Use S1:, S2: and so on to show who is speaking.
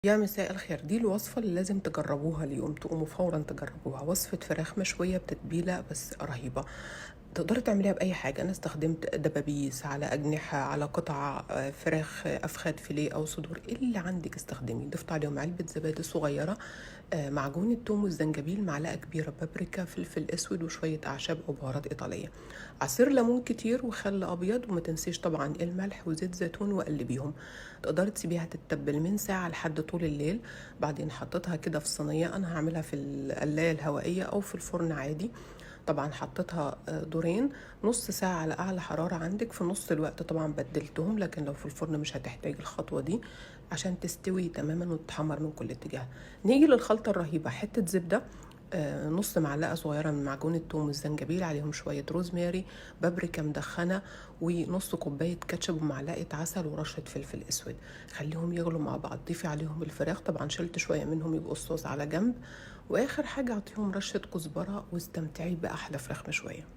S1: يا مساء الخير، دي الوصفة اللي لازم تجربوها اليوم، تقوموا فورا تجربوها. وصفة فراخ مشوية بتتبيلة بس رهيبة. تقدري تعمليها بأي حاجة. أنا استخدمت دبابيس على أجنحة على قطع فراخ أفخاد فيليه أو صدور، إيه اللي عندك استخدمي. ضفت عليهم علبة زبادي صغيرة، معجون الثوم والزنجبيل، معلقة كبيرة بابريكا، فلفل أسود، وشوية أعشاب أو بهارات إيطالية، عصير ليمون كتير، وخل أبيض. وما تنسيش طبعا الملح وزيت زيتون، وقلبيهم. تقدري تسيبيها تتبل من ساعة لحد طول الليل. بعدين حطيتها كده في صينية، أنا هعملها في القلاية الهوائية أو في الفرن عادي. طبعا حطيتها دورين، نص ساعة على أعلى حرارة عندك. في نص الوقت طبعا بدلتهم، لكن لو في الفرن مش هتحتاج الخطوة دي عشان تستوي تماما وتتحمر من كل اتجاه. نيجي للخلطة الرهيبة. حتة زبدة، نص معلقة صغيرة من معجون الثوم والزنجبيل، عليهم شوية روزماري، بابريكا مدخنة، ونص كوباية كاتشب، ومعلقة عسل، ورشة فلفل أسود. خليهم يغلوا مع بعض. ضيفي عليهم الفراخ، طبعا شلت شوية منهم يبقوا الصوص على جنب. وآخر حاجة اعطيهم رشة كزبرة، واستمتعي بأحلى فراخ مشوية.